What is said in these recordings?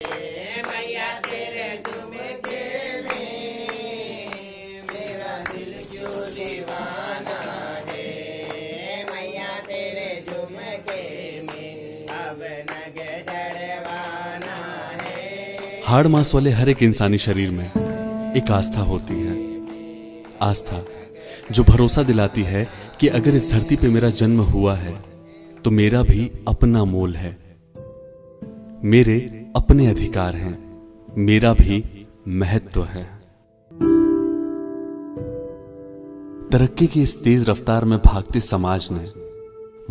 मैया तेरे झुमके में मेरा दिल क्यों दीवाना है, मैया तेरे झुमके में अब नग जड़वाना है। हाड़ मांस वाले हर एक इंसानी शरीर में एक आस्था होती है, आस्था जो भरोसा दिलाती है कि अगर इस धरती पे मेरा जन्म हुआ है तो मेरा भी अपना मोल है, मेरे अपने अधिकार हैं, मेरा भी महत्व है। तरक्की की इस तेज रफ्तार में भागते समाज ने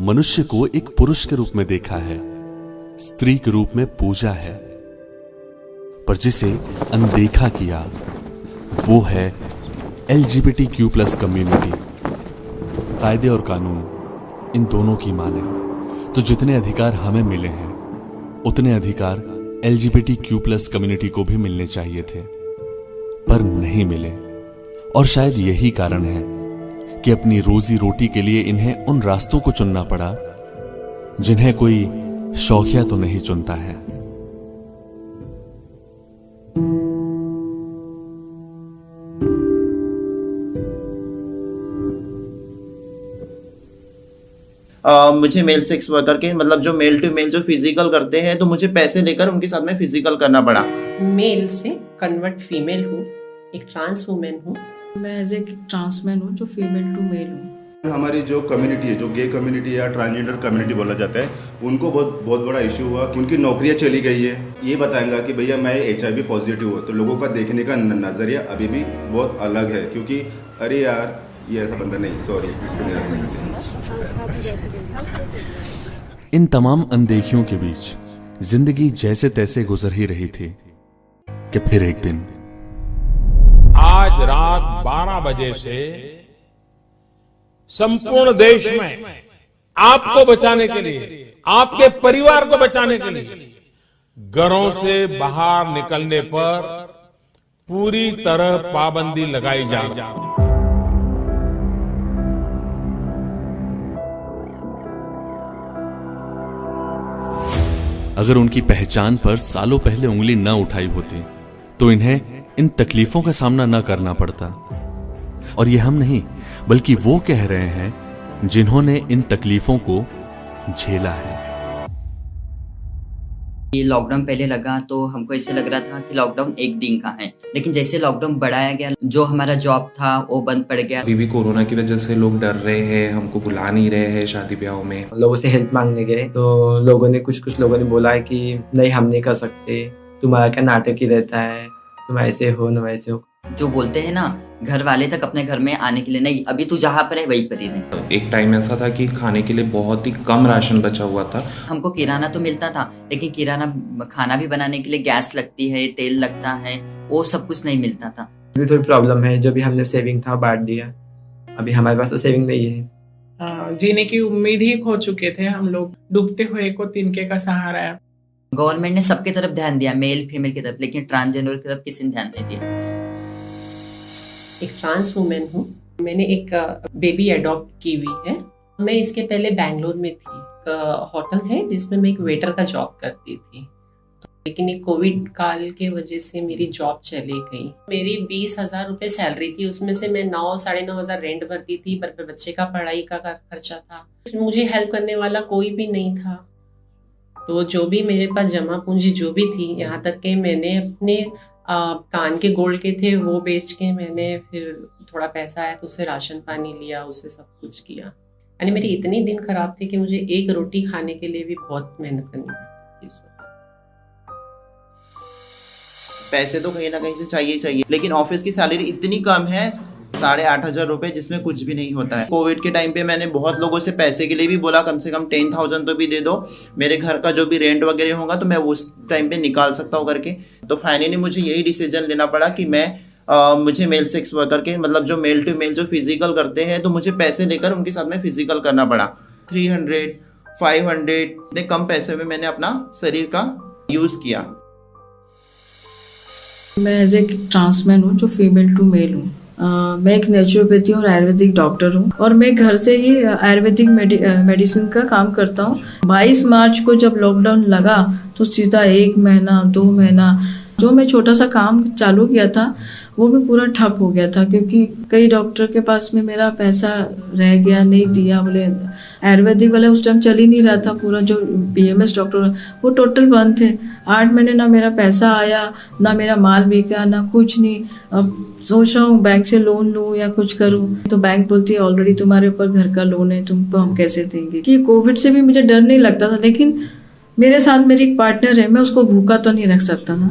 मनुष्य को एक पुरुष के रूप में देखा है, स्त्री के रूप में पूजा है, पर जिसे अनदेखा किया वो है LGBTQ+ कम्युनिटी। कायदे और कानून इन दोनों की माने तो जितने अधिकार हमें मिले हैं उतने अधिकार LGBTQ+ कम्युनिटी को भी मिलने चाहिए थे, पर नहीं मिले। और शायद यही कारण है कि अपनी रोजी रोटी के लिए इन्हें उन रास्तों को चुनना पड़ा जिन्हें कोई शौकिया तो नहीं चुनता है। मुझे मेल सेक्स वर्कर के मतलब जो मेल टू मेल जो फिजिकल करते हैं तो मुझे पैसे लेकर उनके साथ में फिजिकल करना पड़ा। मेल से कन्वर्ट फीमेल हूँ, एक ट्रांस वुमेन हूँ। मैं एज ए ट्रांसमैन हूँ जो फीमेल टू मेल हूँ। हमारी जो कम्युनिटी है, जो गे कम्युनिटी या ट्रांसजेंडर कम्युनिटी बोला जाता है, उनको बहुत बड़ा इशू हुआ कि उनकी नौकरियां चली गई है। ये बताएंगा कि भैया मैं HIV पॉजिटिव हूँ, तो लोगों का देखने का नज़रिया अभी भी बहुत अलग है, क्योंकि अरे यार ये ऐसा बंदा नहीं, सॉरी इसको नहीं रख सकते। इन तमाम अनदेखियों के बीच जिंदगी जैसे तैसे गुजर ही रही थी कि फिर एक दिन आज रात 12 बजे से संपूर्ण देश में आपको बचाने के लिए, आपके परिवार को बचाने के लिए घरों से बाहर निकलने पर पूरी तरह पाबंदी लगाई जा रही है। अगर उनकी पहचान पर सालों पहले उंगली न उठाई होती तो इन्हें इन तकलीफों का सामना न करना पड़ता। और ये हम नहीं बल्कि वो कह रहे हैं जिन्होंने इन तकलीफों को झेला है। ये लॉकडाउन पहले लगा तो हमको ऐसे लग रहा था कि लॉकडाउन एक दिन का है, लेकिन जैसे लॉकडाउन बढ़ाया गया, जो हमारा जॉब था वो बंद पड़ गया। अभी भी कोरोना की वजह से लोग डर रहे हैं, हमको बुला नहीं रहे हैं शादी ब्याहों में। लोगों से हेल्प मांगने गए तो लोगों ने कुछ लोगों ने बोला है कि नहीं हम नहीं कर सकते, तुम्हारा क्या नाटक ही रहता है, तुम ऐसे हो न वैसे हो। जो बोलते हैं ना घर वाले तक अपने घर में आने के लिए नहीं, अभी तू जहाँ पर है वहीं पर ही रहे। एक टाइम ऐसा था कि खाने के लिए बहुत ही कम राशन बचा हुआ था। हमको किराना तो मिलता था, लेकिन किराना खाना भी बनाने के लिए गैस लगती है, तेल लगता है, वो सब कुछ नहीं मिलता था। अभी थोड़ी प्रॉब्लम है, जो भी हमने सेविंग था बांट दिया, अभी हमारे पास तो सेविंग नहीं है। जीने की उम्मीद ही खो चुके थे हम लोग, डूबते हुए को तिनके का सहारा है। गवर्नमेंट ने सबके तरफ ध्यान दिया, मेल फीमेल की तरफ, लेकिन ट्रांसजेंडर की तरफ किसी ने ध्यान नहीं दिया। एक ट्रांस वुमेन हूँ, मैंने एक बेबी अडॉप्ट की हुई है। मैं इसके पहले बैंगलोर में थी, होटल है जिसमें मैं एक वेटर का जॉब करती थी, लेकिन एक कोविड काल के वजह से मेरी जॉब चली गई। मेरी 20,000 रुपये सैलरी थी, उसमें से मैं 9-9,500 रेंट भरती थी, पर बच्चे का पढ़ाई का खर्चा था। मुझे हेल्प करने वाला कोई भी नहीं था, तो जो भी मेरे पास जमा पूंजी जो भी थी, यहाँ तक कि मैंने अपने कान के गोल्ड के थे वो बेच के मैंने फिर थोड़ा पैसा आया तो उससे राशन पानी लिया, उससे सब कुछ किया। यानी मेरी इतनी दिन खराब थी कि मुझे एक रोटी खाने के लिए भी बहुत मेहनत करनी पड़ती थी। पैसे तो कहीं ना कहीं से चाहिए, लेकिन ऑफिस की सैलरी इतनी कम है, 8,500 रुपए, जिसमें कुछ भी नहीं होता है। कोविड के टाइम पे मैंने बहुत लोगों से पैसे के लिए भी बोला, कम से कम 10,000 तो भी दे दो, मेरे घर का जो भी रेंट वगैरह होगा तो मैं उस टाइम पे निकाल सकता हूँ करके। तो फाइनली मुझे यही डिसीजन लेना पड़ा कि मैं मुझे मेल सेक्स वर्कर के मतलब जो मेल टू मेल जो फिजिकल करते हैं तो मुझे पैसे लेकर उनके साथ में फिजिकल करना पड़ा। 300, 500 इतने कम पैसे में मैंने अपना शरीर का यूज़ किया। मैं एज ए ट्रांसमैन हूँ जो फीमेल टू मेल हूँ। मैं एक नेचुरोपैथी और आयुर्वेदिक डॉक्टर हूँ और मैं घर से ही आयुर्वेदिक मेडिसिन का काम करता हूँ। 22 मार्च को जब लॉकडाउन लगा तो सीधा 1 महीना 2 महीना जो मैं छोटा सा काम चालू किया था वो भी पूरा ठप हो गया था, क्योंकि कई डॉक्टर के पास में मेरा पैसा रह गया, नहीं दिया, बोले आयुर्वेदिक वाले उस टाइम चल ही नहीं रहा था, पूरा जो BMS डॉक्टर वो टोटल बंद थे। 8 महीने ना मेरा पैसा आया, ना मेरा माल बिका, ना कुछ नहीं। अब सोच रहा हूँ बैंक से लोन लूँ या कुछ करूँ, तो बैंक बोलती है ऑलरेडी तुम्हारे ऊपर घर का लोन है, तुमको हम कैसे देंगे। कि कोविड से भी मुझे डर नहीं लगता था, लेकिन मेरे साथ मेरी एक पार्टनर है, मैं उसको भूखा तो नहीं रख सकता था।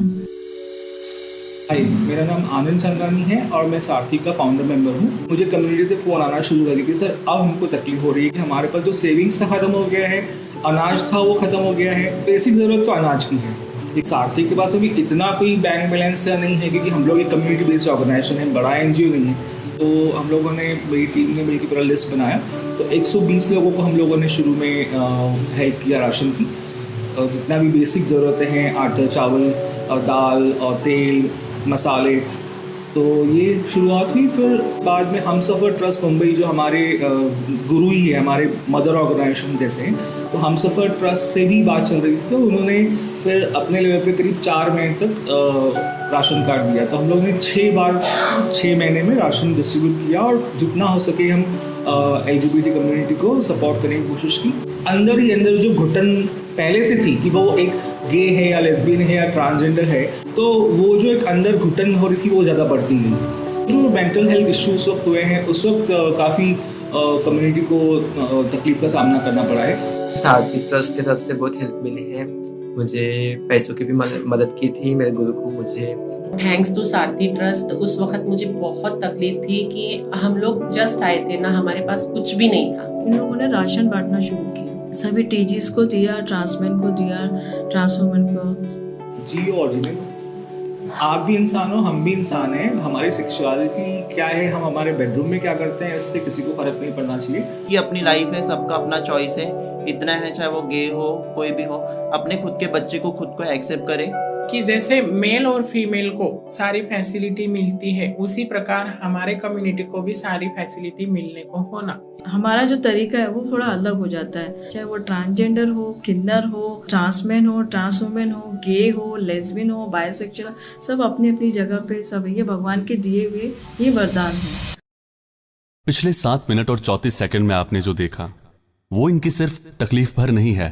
हाय, मेरा नाम आनंद चंद्रानी है और मैं सारथी का फाउंडर मेंबर हूँ। मुझे कम्युनिटी से फ़ोन आना शुरू कर कि सर अब हमको तकलीफ हो रही है कि हमारे पास जो सेविंग्स था ख़त्म हो गया है, अनाज था वो ख़त्म हो गया है, बेसिक ज़रूरत तो अनाज की है। एक सारथी के पास अभी इतना कोई बैंक बैलेंस नहीं है, क्योंकि हम लोग एक कम्युनिटी बेस्ड ऑर्गेनाइजेशन है, बड़ा NGO नहीं है। तो हम लोगों ने, मेरी टीम ने मिलकर पूरा लिस्ट बनाया, तो 120 लोगों को हम लोगों ने शुरू में हेल्प किया राशन की। जितना भी बेसिक ज़रूरतें हैं, आटा, चावल और दाल और तेल, मसाले, तो ये शुरुआत हुई। फिर बाद में हमसफ़र ट्रस्ट मुंबई, जो हमारे गुरु ही है, हमारे मदर ऑर्गेनाइजेशन जैसे, तो हमसफ़र ट्रस्ट से भी बात चल रही थी, तो उन्होंने फिर अपने लेवल पे करीब 4 महीने तक राशन कार्ड दिया। तो हम लोग ने 6 बार 6 महीने में राशन डिस्ट्रीब्यूट किया और जितना हो सके हम LGBT कम्युनिटी को सपोर्ट करने की कोशिश की। अंदर ही अंदर जो घुटन पहले से थी कि वो एक गे है या लेस्बियन है या ट्रांसजेंडर है, तो वो जो एक अंदर घुटन हो रही थी वो ज़्यादा बढ़ती गई। जो मेंटल हेल्थ इश्यूज उस वक्त हुए हैं, उस वक्त काफ़ी कम्युनिटी को तकलीफ का सामना करना पड़ा है। सारथी ट्रस्ट के तरफ से बहुत हेल्प मिली है, मुझे पैसों की भी मदद की थी मेरे गुरु को। मुझे थैंक्स टू सारथी ट्रस्ट। उस वक्त मुझे बहुत तकलीफ थी कि हम लोग जस्ट आए थे ना, हमारे पास कुछ भी नहीं था। इन लोगों ने राशन बांटना शुरू किया, सभी TGs को दिया, ट्रांसमैन को दिया, ट्रांसवुमेन को। जी और जी, आप भी इंसान हो, हम भी इंसान हैं। हमारी सेक्सुअलिटी क्या है, हम हमारे बेडरूम में क्या करते हैं, इससे किसी को फर्क नहीं पड़ना चाहिए। ये अपनी लाइफ है, सबका अपना चॉइस है, इतना है, चाहे वो गे हो, कोई भी हो, अपने खुद के बच्चे को खुद को एक्सेप्ट करे। कि जैसे मेल और फीमेल को सारी फैसिलिटी मिलती है, उसी प्रकार हमारे कम्युनिटी को भी सारी फैसिलिटी मिलने को होना। हमारा जो तरीका है वो थोड़ा अलग हो जाता है, चाहे वो ट्रांसजेंडर हो, किन्नर हो, ट्रांसमैन हो, ट्रांसवुमेन हो, गे हो, लेस्बियन हो, बायोसेक्सुअल, सब अपनी अपनी जगह पे सब है। ये भगवान के दिए हुए ये वरदान है। पिछले 7 मिनट और 34 सेकंड में आपने जो देखा वो इनकी सिर्फ तकलीफ भर नहीं है,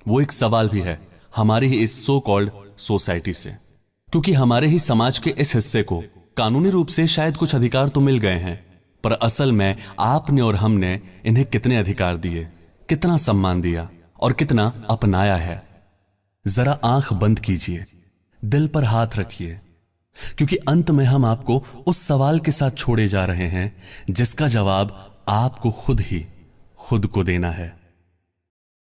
वो एक सवाल भी है हमारी ही इस सो कॉल्ड सोसाइटी से। क्योंकि हमारे ही समाज के इस हिस्से को कानूनी रूप से शायद कुछ अधिकार तो मिल गए हैं, पर असल में आपने और हमने इन्हें कितने अधिकार दिए, कितना सम्मान दिया और कितना अपनाया है। जरा आंख बंद कीजिए, दिल पर हाथ रखिए, क्योंकि अंत में हम आपको उस सवाल के साथ छोड़े जा रहे हैं जिसका जवाब आपको खुद को देना है।